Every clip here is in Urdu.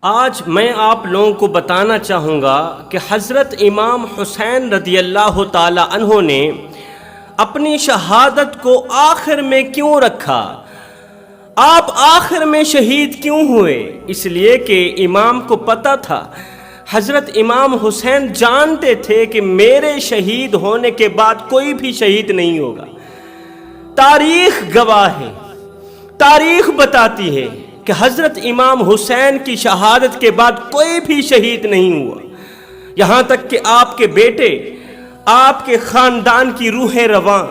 آج میں آپ لوگوں کو بتانا چاہوں گا کہ حضرت امام حسین رضی اللہ تعالی عنہ نے اپنی شہادت کو آخر میں کیوں رکھا۔ آپ آخر میں شہید کیوں ہوئے؟ اس لیے کہ امام کو پتہ تھا، حضرت امام حسین جانتے تھے کہ میرے شہید ہونے کے بعد کوئی بھی شہید نہیں ہوگا۔ تاریخ گواہ ہے، تاریخ بتاتی ہے کہ حضرت امام حسین کی شہادت کے بعد کوئی بھی شہید نہیں ہوا، یہاں تک کہ آپ کے بیٹے، آپ کے خاندان کی روح رواں،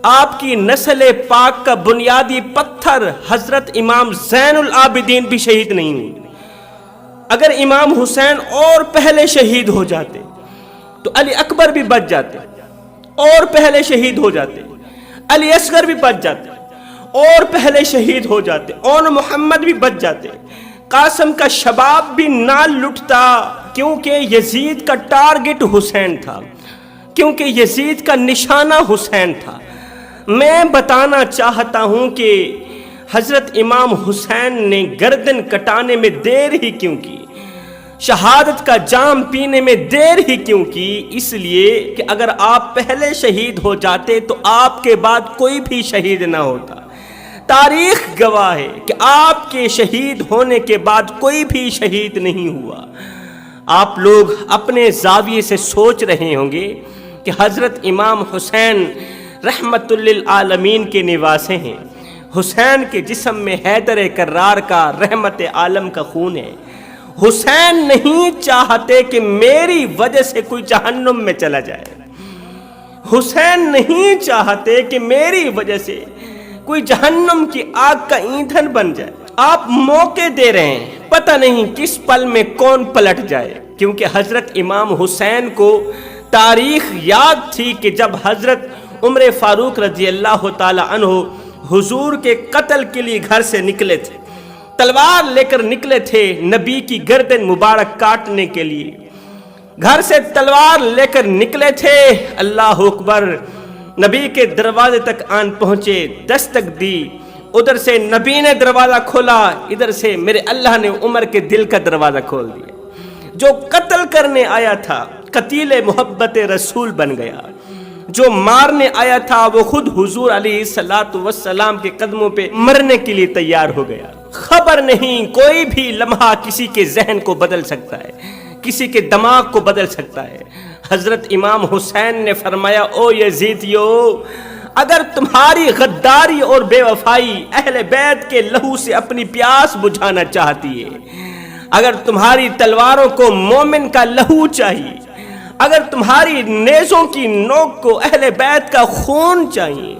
آپ کی نسل پاک کا بنیادی پتھر حضرت امام زین العابدین بھی شہید نہیں ہوئے۔ اگر امام حسین اور پہلے شہید ہو جاتے تو علی اکبر بھی بچ جاتے، اور پہلے شہید ہو جاتے، علی اصغر بھی بچ جاتے، اور پہلے شہید ہو جاتے، اور محمد بھی بچ جاتے، قاسم کا شباب بھی نہ لٹتا، کیونکہ یزید کا ٹارگٹ حسین تھا، کیونکہ یزید کا نشانہ حسین تھا۔ میں بتانا چاہتا ہوں کہ حضرت امام حسین نے گردن کٹانے میں دیر ہی کیوں کی، شہادت کا جام پینے میں دیر ہی کیوں کی؟ اس لیے کہ اگر آپ پہلے شہید ہو جاتے تو آپ کے بعد کوئی بھی شہید نہ ہوتا۔ تاریخ گواہ ہے کہ آپ کے شہید ہونے کے بعد کوئی بھی شہید نہیں ہوا۔ آپ لوگ اپنے زاویے سے سوچ رہے ہوں گے کہ حضرت امام حسین رحمت للعالمین کے نواسے ہیں، حسین کے جسم میں حیدر کرار کا رحمت عالم کا خون ہے۔ حسین نہیں چاہتے کہ میری وجہ سے کوئی جہنم میں چلا جائے، حسین نہیں چاہتے کہ میری وجہ سے کوئی جہنم کی آگ کا ایندھن بن جائے۔ آپ موقع دے رہے ہیں، پتہ نہیں کس پل میں کون پلٹ جائے، کیونکہ حضرت امام حسین کو تاریخ یاد تھی کہ جب حضرت عمر فاروق رضی اللہ تعالی عنہ حضور کے قتل کے لیے گھر سے نکلے تھے، تلوار لے کر نکلے تھے نبی کی گردن مبارک کاٹنے کے لیے، گھر سے تلوار لے کر نکلے تھے، اللہ اکبر، نبی کے دروازے تک آن پہنچے، دستک دی، ادھر سے نبی نے دروازہ کھولا، ادھر سے میرے اللہ نے عمر کے دل کا دروازہ کھول دیا۔ جو قتل کرنے آیا تھا قتیل محبت رسول بن گیا، جو مارنے آیا تھا وہ خود حضور علیہ الصلوۃ والسلام کے قدموں پہ مرنے کے لیے تیار ہو گیا۔ خبر نہیں، کوئی بھی لمحہ کسی کے ذہن کو بدل سکتا ہے، کسی کے دماغ کو بدل سکتا ہے۔ حضرت امام حسین نے فرمایا، او یزیدیو، اگر تمہاری غداری اور بے وفائی اہل بیت کے لہو سے اپنی پیاس بجھانا چاہتی ہے، اگر تمہاری تلواروں کو مومن کا لہو چاہیے، اگر تمہاری نیزوں کی نوک کو اہل بیت کا خون چاہیے،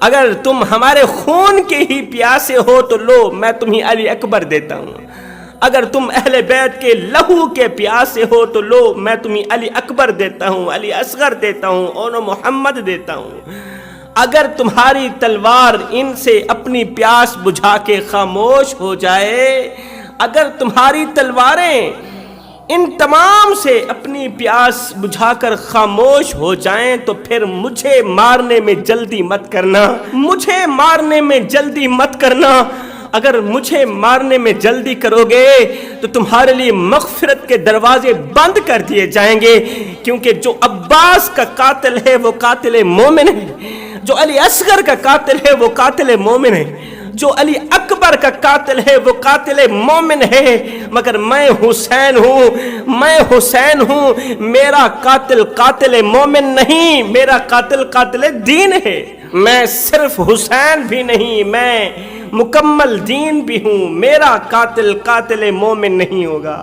اگر تم ہمارے خون کے ہی پیاسے ہو تو لو، میں تمہیں علی اکبر دیتا ہوں، اگر تم اہل بیت کے لہو کے پیاسے ہو تو لو، میں تمہیں علی اکبر دیتا ہوں، علی اصغر دیتا ہوں، اور محمد دیتا ہوں۔ اگر تمہاری تلوار ان سے اپنی پیاس بجھا کے خاموش ہو جائے، اگر تمہاری تلواریں ان تمام سے اپنی پیاس بجھا کر خاموش ہو جائیں تو پھر مجھے مارنے میں جلدی مت کرنا، مجھے مارنے میں جلدی مت کرنا۔ اگر مجھے مارنے میں جلدی کرو گے تو تمہارے لیے مغفرت کے دروازے بند کر دیے جائیں گے، کیونکہ جو عباس کا قاتل ہے وہ قاتل مومن ہے، جو علی اصغر کا قاتل ہے وہ قاتل مومن ہے، جو علی اکبر کا قاتل ہے وہ قاتل مومن ہے، مگر میں حسین ہوں، میں حسین ہوں، میرا قاتل قاتل مومن نہیں، میرا قاتل قاتل دین ہے۔ میں صرف حسین بھی نہیں، میں مکمل دین بھی ہوں، میرا قاتل قاتل مومن نہیں ہوگا،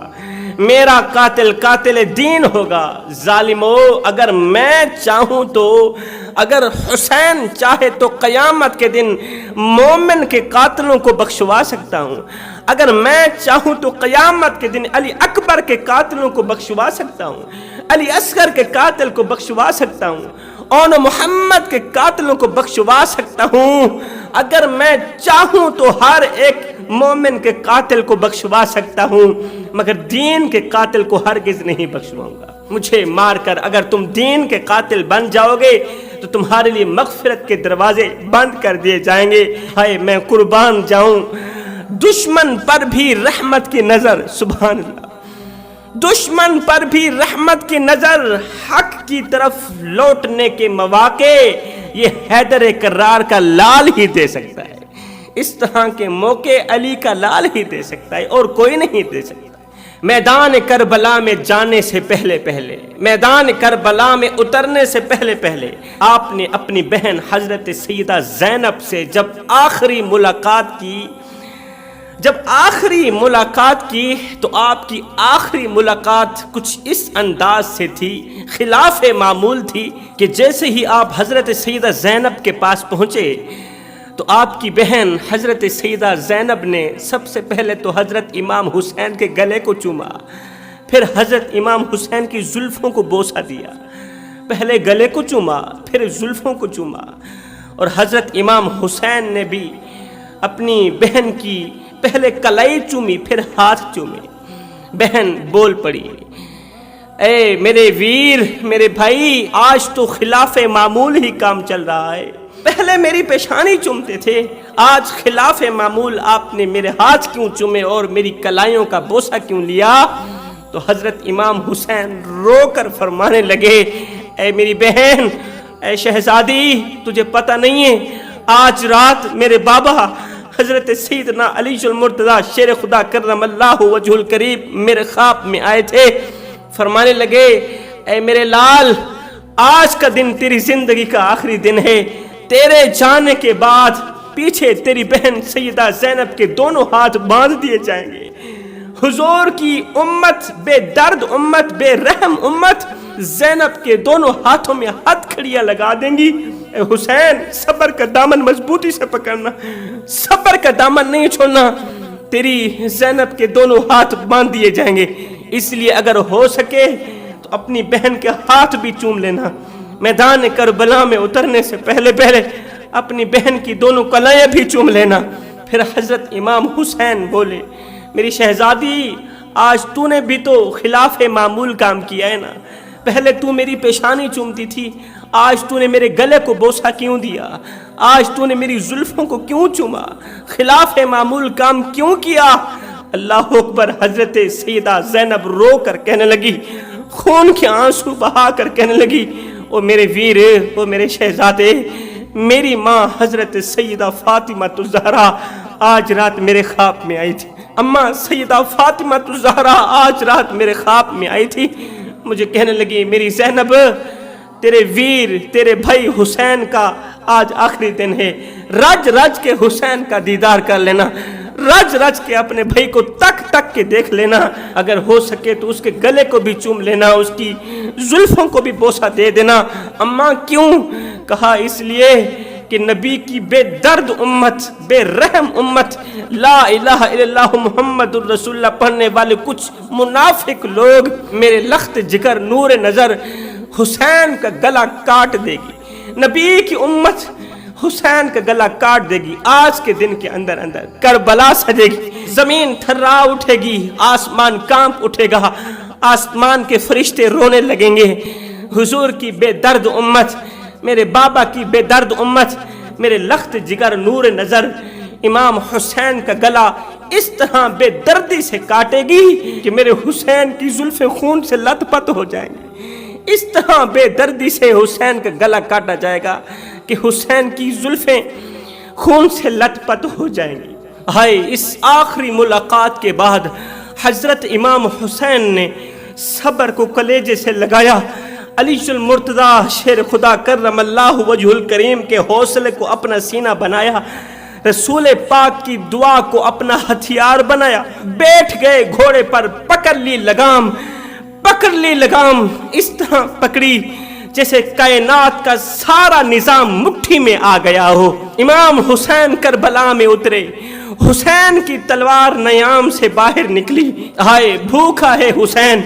میرا قاتل قاتل دین ہوگا۔ ظالمو، اگر میں چاہوں تو، اگر حسین چاہے تو قیامت کے دن مومن کے قاتلوں کو بخشوا سکتا ہوں، اگر میں چاہوں تو قیامت کے دن علی اکبر کے قاتلوں کو بخشوا سکتا ہوں، علی اصغر کے قاتل کو بخشوا سکتا ہوں، اور محمد کے قاتلوں کو بخشوا سکتا ہوں۔ اگر میں چاہوں تو ہر ایک مومن کے قاتل کو بخشوا سکتا ہوں، مگر دین کے قاتل کو ہرگز نہیں بخشواؤں گا۔ مجھے مار کر اگر تم دین کے قاتل بن جاؤ گے تو تمہارے لیے مغفرت کے دروازے بند کر دیے جائیں گے۔ ہائے میں قربان جاؤں، دشمن پر بھی رحمت کی نظر، سبحان اللہ، دشمن پر بھی رحمت کی نظر، حق کی طرف لوٹنے کے مواقع یہ حیدر کرار کا لال ہی دے سکتا ہے، اس طرح کے موقع علی کا لال ہی دے سکتا ہے اور کوئی نہیں دے سکتا۔ میدان کربلا میں جانے سے پہلے پہلے، میدان کربلا میں اترنے سے پہلے پہلے آپ نے اپنی بہن حضرت سیدہ زینب سے جب آخری ملاقات کی تو آپ کی آخری ملاقات کچھ اس انداز سے تھی، خلاف معمول تھی کہ جیسے ہی آپ حضرت سیدہ زینب کے پاس پہنچے تو آپ کی بہن حضرت سیدہ زینب نے سب سے پہلے تو حضرت امام حسین کے گلے کو چوما، پھر حضرت امام حسین کی زلفوں کو بوسہ دیا، پہلے گلے کو چوما پھر زلفوں کو چوما، اور حضرت امام حسین نے بھی اپنی بہن کی پہلے کلائی چومی پھر ہاتھ چومے۔ بہن بول پڑی، اے میرے ویر، میرے بھائی، آج تو خلاف معمول ہی کام چل رہا ہے، پہلے میری پیشانی چومتے تھے، آج خلاف معمول آپ نے میرے ہاتھ کیوں چومے اور میری کلائیوں کا بوسہ کیوں لیا؟ تو حضرت امام حسین رو کر فرمانے لگے، اے میری بہن، اے شہزادی، تجھے پتہ نہیں ہے آج رات میرے بابا حضرت سیدنا علی المرتضیٰ شیر خدا کرم اللہ وجہ الکریم میرے خواب میں آئے تھے، فرمانے لگے، اے میرے لال، آج کا دن تیری زندگی کا آخری دن ہے، تیرے جانے کے بعد پیچھے تیری بہن سیدہ زینب کے دونوں ہاتھ باندھ دیے جائیں گے، حضور کی امت، بے درد امت، بے رحم امت زینب کے دونوں ہاتھوں میں ہتھ کھڑیاں لگا دیں گی۔ اے حسین، صبر کا دامن مضبوطی سے پکڑنا، صبر کا دامن نہیں چھوڑنا، تیری زینب کے دونوں ہاتھ باندھ دیے جائیں گے، اس لیے اگر ہو سکے تو اپنی بہن کے ہاتھ بھی چوم لینا، میدان کربلا میں اترنے سے پہلے پہلے اپنی بہن کی دونوں کلائیں بھی چوم لینا۔ پھر حضرت امام حسین بولے، میری شہزادی، آج تو نے بھی تو خلاف معمول کام کیا ہے نا، پہلے تو میری پیشانی چومتی تھی، آج تو نے میرے گلے کو بوسہ کیوں دیا، آج تو نے میری زلفوں کو کیوں چوما، خلاف معمول کام کیوں کیا؟ اللہ اکبر۔ حضرت سیدہ زینب رو کر کہنے لگی، خون کے آنسو بہا کر کہنے لگی، او میرے ویر، او میرے شہزادے، میری ماں حضرت سیدہ فاطمہ الزہرا آج رات میرے خواب میں آئی تھی، اماں سیدہ فاطمہ الزہرا آج رات میرے خواب میں آئی تھی، مجھے کہنے لگی، میری زینب، تیرے ویر، تیرے بھائی حسین کا آج آخری دن ہے، رج رج کے حسین کا دیدار کر لینا، رج رج کے اپنے بھائی کو تک تک کے دیکھ لینا، اگر ہو سکے تو اس کے گلے کو بھی چوم لینا، اس کی زلفوں کو بھی بوسہ دے دینا۔ اماں کیوں؟ کہا اس لیے کہ نبی کی بے درد امت، بے رحم امت، لا الہ الا اللہ محمد الرسول اللہ پڑھنے والے کچھ منافق لوگ میرے لخت جگر نور نظر حسین کا گلا کاٹ دے گی، نبی کی امت حسین کا گلا کاٹ دے گی، آج کے دن کے اندر اندر کربلا سجے گی، زمین تھرا اٹھے گی، آسمان کانپ اٹھے گا، آسمان کے فرشتے رونے لگیں گے، حضور کی بے درد امت، میرے بابا کی بے درد امت، میرے لخت جگر نور نظر امام حسین کا گلا اس طرح بے دردی سے کاٹے گی کہ میرے حسین کی زلفیں خون سے لت پت ہو جائیں گی، اس طرح بے دردی سے حسین کا گلا کاٹا جائے گا کہ حسین کی زلفیں خون سے لت پت ہو جائیں گی۔ ہائے، اس آخری ملاقات کے بعد حضرت امام حسین نے صبر کو کلیجے سے لگایا، علی المرتضیٰ شیر خدا کرم اللہ وجہ الکریم کے حوصلے کو اپنا سینہ بنایا، رسول پاک کی دعا کو اپنا ہتھیار بنایا، بیٹھ گئے گھوڑے پر، پکڑ لی لگام، پکڑ لی لگام، اس طرح پکڑی جیسے کائنات کا سارا نظام مٹھی میں آ گیا ہو۔ امام حسین کربلا میں اترے، حسین کی تلوار نیام سے باہر نکلی، ہائے بھوکا ہے حسین،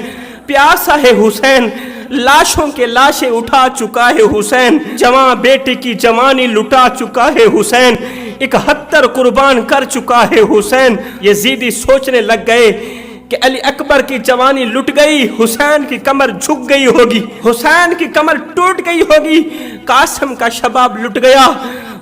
پیاسا ہے حسین، لاشوں کے لاشیں اٹھا چکا ہے حسین، جوان بیٹے کی جوانی لٹا چکا ہے حسین، 71 قربان کر چکا ہے حسین۔ یزیدی سوچنے لگ گئے کہ علی اکبر کی جوانی لٹ گئی، حسین کی کمر جھک گئی ہوگی، حسین کی کمر ٹوٹ گئی ہوگی، قاسم کا شباب لٹ گیا،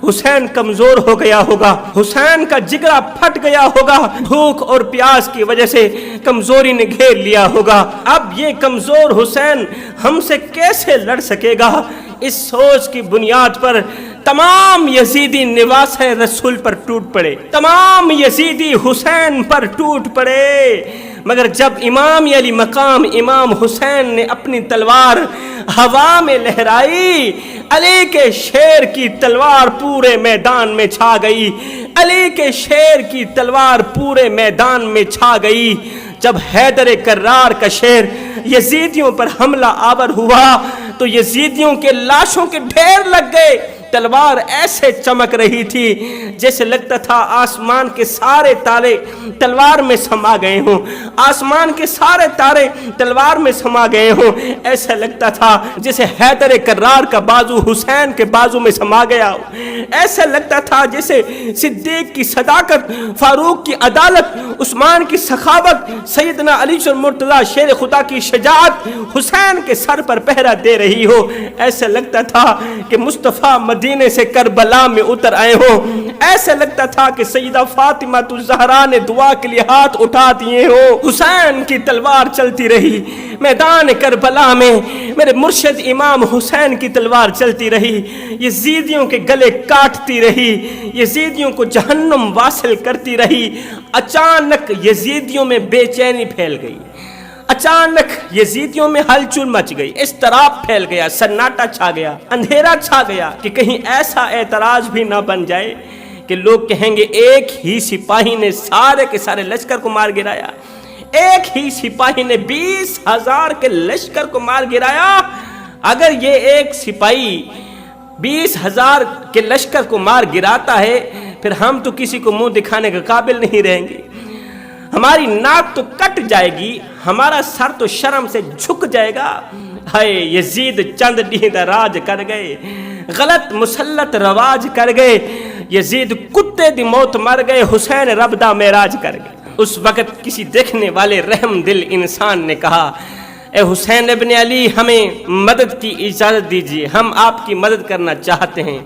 حسین کمزور ہو گیا ہوگا، حسین کا جگرا پھٹ گیا ہوگا، بھوک اور پیاس کی وجہ سے کمزوری نے گھیر لیا ہوگا۔ اب یہ کمزور حسین ہم سے کیسے لڑ سکے گا؟ اس سوچ کی بنیاد پر تمام یزیدی نواس رسول پر ٹوٹ پڑے، تمام یزیدی حسین پر ٹوٹ پڑے۔ مگر جب امام علی مقام امام حسین نے اپنی تلوار ہوا میں لہرائی، علی کے شیر کی تلوار پورے میدان میں چھا گئی، علی کے شیر کی تلوار پورے میدان میں چھا گئی۔ جب حیدر کرار کا شیر یزیدیوں پر حملہ آور ہوا تو یزیدیوں کے لاشوں کے ڈھیر لگ گئے۔ تلوار ایسے چمک رہی تھی جیسے لگتا تھا آسمان کے سارے تارے تلوار میں سما گئے ہوں، آسمان کے سارے تارے تلوار میں سما گئے ہوں۔ ایسا لگتا تھا جیسے حیدر کرار کا بازو حسین کے بازو میں سما گیا ہو، ایسا لگتا تھا جیسے صدیق کی صداقت، فاروق کی عدالت، عثمان کی سخاوت، سیدنا علی مرتضیٰ شیر خدا کی شجاعت حسین کے سر پر پہرا دے رہی ہو۔ ایسا لگتا تھا کہ مصطفیٰ مدینے سے کربلا میں اتر آئے ہوں، ایسا لگتا تھا کہ سیدہ فاطمہ الزہرا نے دعا کے لیے ہاتھ اٹھا دیے ہو۔ حسین کی تلوار چلتی رہی میدان کربلا میں، میرے مرشد امام حسین کی تلوار چلتی رہی، یزیدیوں کے گلے کاٹتی رہی، یزیدیوں کو جہنم واصل کرتی رہی۔ اچانک یزیدیوں میں بے چینی پھیل گئی، اچانک یزیدیوں میں ہلچل مچ گئی، اضطراب پھیل گیا، سناٹا چھا گیا، اندھیرا چھا گیا کہ کہیں ایسا اعتراض بھی نہ بن جائے کہ لوگ کہیں گے ایک ہی سپاہی نے سارے کے سارے لشکر کو مار گرایا، ایک ہی سپاہی نے 20,000 کے لشکر کو مار گرایا۔ اگر یہ ایک سپاہی 20,000 کے لشکر کو مار گراتا ہے پھر ہم تو کسی کو منہ دکھانے کے قابل نہیں رہیں گے، ہماری ناک تو کٹ جائے گی، ہمارا سر تو شرم سے جھک جائے گا۔ ہائے یزید چند ڈیندہ راج کر گئے، غلط مسلط رواج کر گئے، یزید کتے دی موت مر گئے، حسین رب دا معراج کر گئے۔ اس وقت کسی دیکھنے والے رحم دل انسان نے کہا اے حسین ابن علی ہمیں مدد کی اجازت دیجیے، ہم آپ کی مدد کرنا چاہتے ہیں۔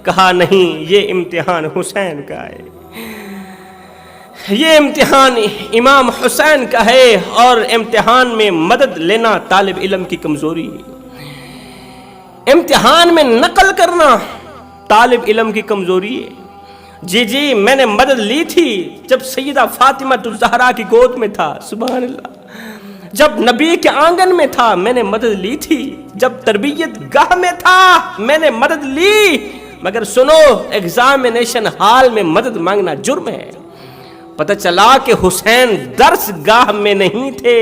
کہا نہیں، یہ امتحان حسین کا ہے، یہ امتحان امام حسین کا ہے، اور امتحان میں مدد لینا طالب علم کی کمزوری ہے، امتحان میں نقل کرنا طالب علم کی کمزوری ہے۔ جی میں نے مدد لی تھی جب سیدہ فاطمہ الزہرا کی گود میں تھا، سبحان اللہ، جب نبی کے آنگن میں تھا میں نے مدد لی تھی، جب تربیت گاہ میں تھا میں نے مدد لی، مگر سنو ایگزامینیشن ہال میں مدد مانگنا جرم ہے۔ پتہ چلا کہ حسین درس گاہ میں نہیں تھے،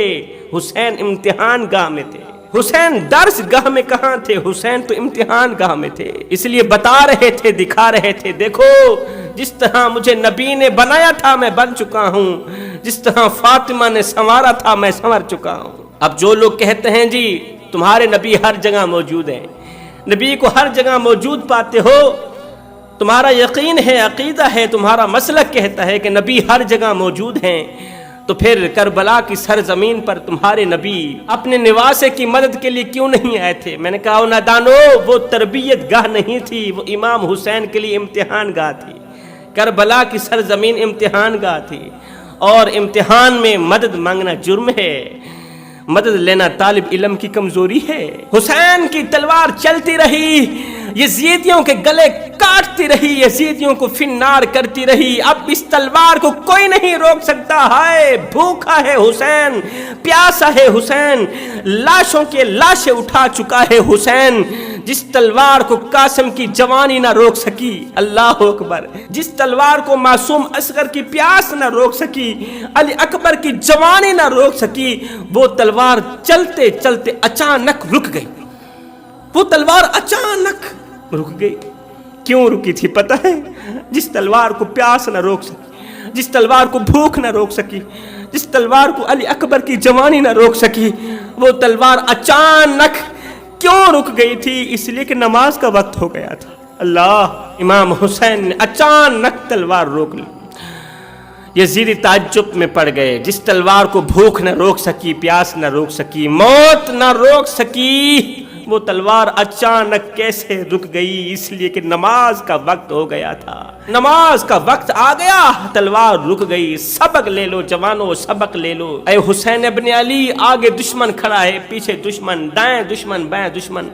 حسین امتحان گاہ میں تھے۔ حسین درس گاہ میں کہاں تھے، حسین تو امتحان گاہ میں تھے، اس لیے بتا رہے تھے، دکھا رہے تھے، دیکھو جس طرح مجھے نبی نے بنایا تھا میں بن چکا ہوں، جس طرح فاطمہ نے سنوارا تھا میں سنور چکا ہوں۔ اب جو لوگ کہتے ہیں جی تمہارے نبی ہر جگہ موجود ہیں، نبی کو ہر جگہ موجود پاتے ہو، تمہارا یقین ہے، عقیدہ ہے، تمہارا مسلک کہتا ہے کہ نبی ہر جگہ موجود ہیں، تو پھر کربلا کی سرزمین پر تمہارے نبی اپنے نواسے کی مدد کے لیے کیوں نہیں آئے تھے؟ میں نے کہا نادانو، وہ تربیت گاہ نہیں تھی، وہ امام حسین کے لیے امتحان گاہ تھی، کربلا کی سرزمین امتحان گاہ تھی، اور امتحان میں مدد مانگنا جرم ہے، مدد لینا طالب علم کی کمزوری ہے۔ حسین کی تلوار چلتی رہی، یزیدیوں کے گلے کاٹتی رہی، یزیدیوں کو فنار کرتی رہی، اب اس تلوار کو کوئی نہیں روک سکتا۔ ہائے بھوکا ہے حسین، پیاسا ہے حسین، لاشوں کے لاشیں اٹھا چکا ہے حسین، جس تلوار کو قاسم کی جوانی نہ روک سکی، اللہ اکبر، جس تلوار کو معصوم اصغر کی پیاس نہ روک سکی، علی اکبر کی جوانی نہ روک سکی، وہ تلوار چلتے چلتے اچانک رک گئی، وہ تلوار اچانک رک گئی۔ کیوں رکی تھی پتہ ہے؟ جس تلوار کو پیاس نہ روک سکی، جس تلوار کو بھوک نہ روک سکی، جس تلوار کو علی اکبر کی جوانی نہ روک سکی، وہ تلوار اچانک کیوں رک گئی تھی؟ اس لیے کہ نماز کا وقت ہو گیا تھا۔ اللہ، امام حسین نے اچانک تلوار روک لی، یزیدی تعجب میں پڑ گئے، جس تلوار کو بھوک نہ روک سکی، پیاس نہ روک سکی، موت نہ روک سکی، وہ تلوار اچانک کیسے رک گئی؟ اس لیے کہ نماز کا وقت ہو گیا تھا، نماز کا وقت آ گیا، تلوار رک گئی۔ سبق لے لو جوانو، سبق لے لو۔ اے حسین ابن علی، آگے دشمن کھڑا ہے، پیچھے دشمن، دائیں دشمن، بائیں دشمن،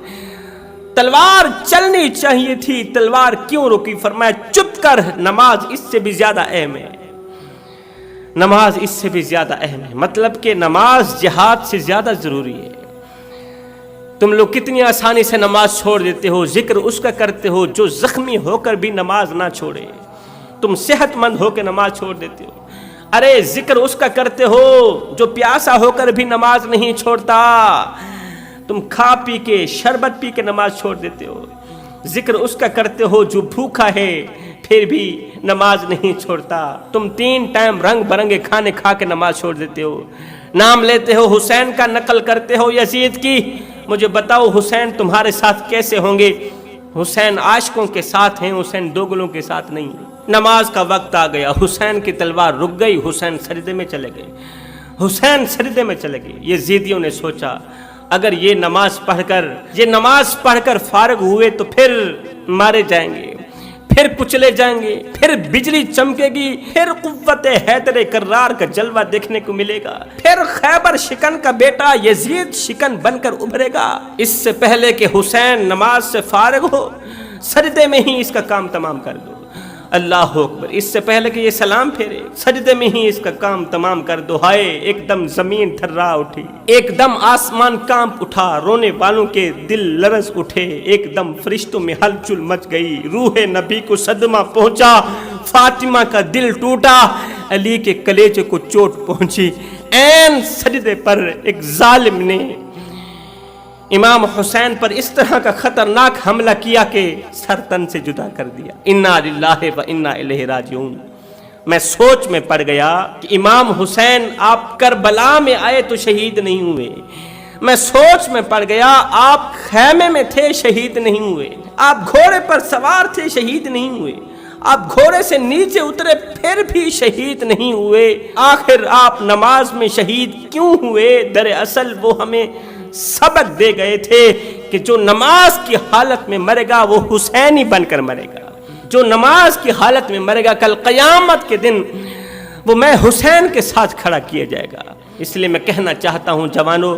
تلوار چلنی چاہیے تھی، تلوار کیوں رکی؟ فرمایا چپ کر، نماز اس سے بھی زیادہ اہم ہے، نماز اس سے بھی زیادہ اہم ہے۔ مطلب کہ نماز جہاد سے زیادہ ضروری ہے۔ تم لوگ کتنی آسانی سے نماز چھوڑ دیتے ہو، ذکر اس کا کرتے ہو جو زخمی ہو کر بھی نماز نہ چھوڑے۔ تم صحت مند ہو کے نماز چھوڑ دیتے ہو۔ ارے ذکر اس کا کرتے ہو جو پیاسا ہو کر بھی نماز نہیں چھوڑتا۔ تم کھا پی کے، شربت پی کے نماز چھوڑ دیتے ہو۔ ذکر اس کا کرتے ہو جو بھوکا ہے پھر بھی نماز نہیں چھوڑتا۔ تم 3 ٹائم رنگ برنگے کھانے کھا کے نماز چھوڑ دیتے ہو۔ نام لیتے ہو حسین کا، نقل کرتے ہو یزید کی۔ مجھے بتاؤ حسین تمہارے ساتھ کیسے ہوں گے؟ حسین عاشقوں کے ساتھ ہیں، حسین دوگلوں کے ساتھ نہیں۔ نماز کا وقت آ گیا، حسین کی تلوار رک گئی، حسین سجدے میں چلے گئے، حسین سجدے میں چلے گئے۔ یزیدیوں نے سوچا اگر یہ نماز پڑھ کر فارغ ہوئے تو پھر مارے جائیں گے، پھر کچلے جائیں گے، پھر بجلی چمکے گی، پھر قوت حیدر کرار کا جلوہ دیکھنے کو ملے گا، پھر خیبر شکن کا بیٹا یزید شکن بن کر ابھرے گا۔ اس سے پہلے کہ حسین نماز سے فارغ ہو، سجدے میں ہی اس کا کام تمام کر دو۔ اللہ اکبر، اس سے پہلے کہ یہ سلام پھیرے، سجدے میں ہی اس کا کام تمام کر دو۔ ہائے ایک دم زمین تھرا اٹھی، ایک دم آسمان کانپ اٹھا، رونے والوں کے دل لرز اٹھے، ایک دم فرشتوں میں ہلچل مچ گئی، روح نبی کو صدمہ پہنچا، فاطمہ کا دل ٹوٹا، علی کے کلیجے کو چوٹ پہنچی۔ عین سجدے پر ایک ظالم نے امام حسین پر اس طرح کا خطرناک حملہ کیا کہ سر تن سے جدا کر دیا۔ انا للہ و انا الیہ راجعون۔ میں سوچ میں پڑ گیا کہ امام حسین آپ کربلا میں آئے تو شہید نہیں ہوئے، میں سوچ میں پڑ گیا آپ خیمے میں تھے شہید نہیں ہوئے، آپ گھوڑے پر سوار تھے شہید نہیں ہوئے، آپ گھوڑے سے نیچے اترے پھر بھی شہید نہیں ہوئے، آخر آپ نماز میں شہید کیوں ہوئے؟ دراصل وہ ہمیں سبق دے گئے تھے کہ جو نماز کی حالت میں مرے گا وہ حسینی بن کر مرے گا، جو نماز کی حالت میں مرے گا کل قیامت کے دن وہ میں حسین کے ساتھ کھڑا کیا جائے گا۔ اس لیے میں کہنا چاہتا ہوں جوانو،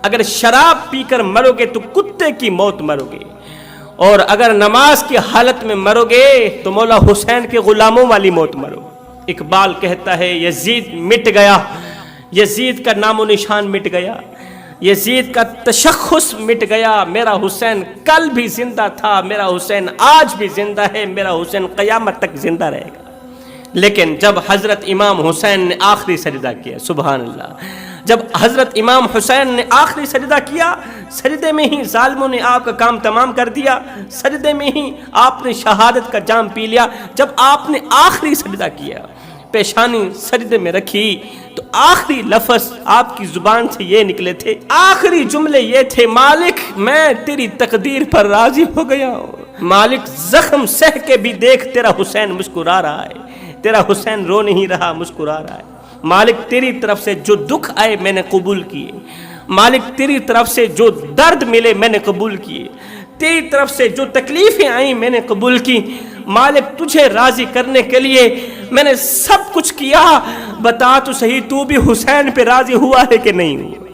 اگر شراب پی کر مرو گے تو کتے کی موت مرو گے، اور اگر نماز کی حالت میں مرو گے تو مولا حسین کے غلاموں والی موت مرو۔ اقبال کہتا ہے یزید مٹ گیا، یزید کا نام و نشان مٹ گیا، یزید کا تشخص مٹ گیا، میرا حسین کل بھی زندہ تھا، میرا حسین آج بھی زندہ ہے، میرا حسین قیامت تک زندہ رہے گا۔ لیکن جب حضرت امام حسین نے آخری سجدہ کیا، سبحان اللہ، جب حضرت امام حسین نے آخری سجدہ کیا، سجدے میں ہی ظالموں نے آپ کا کام تمام کر دیا، سجدے میں ہی آپ نے شہادت کا جام پی لیا۔ جب آپ نے آخری سجدہ کیا، پیشانی سجدے میں رکھی، تو آخری لفظ آپ کی زبان سے یہ نکلے تھے، آخری جملے یہ تھے، مالک میں تیری تقدیر پر راضی ہو گیا ہوں۔ مالک زخم سہ کے بھی دیکھ تیرا حسین مسکرا رہا ہے، تیرا حسین رو نہیں رہا، مسکرا رہا ہے۔ مالک تیری طرف سے جو دکھ آئے میں نے قبول کیے، مالک تیری طرف سے جو درد ملے میں نے قبول کیے، تیری طرف سے جو تکلیفیں آئیں میں نے قبول کی۔ مالک تجھے راضی کرنے کے لیے میں نے سب کچھ کیا، بتا تو صحیح تو بھی حسین پہ راضی ہوا ہے کہ نہیں ہوا؟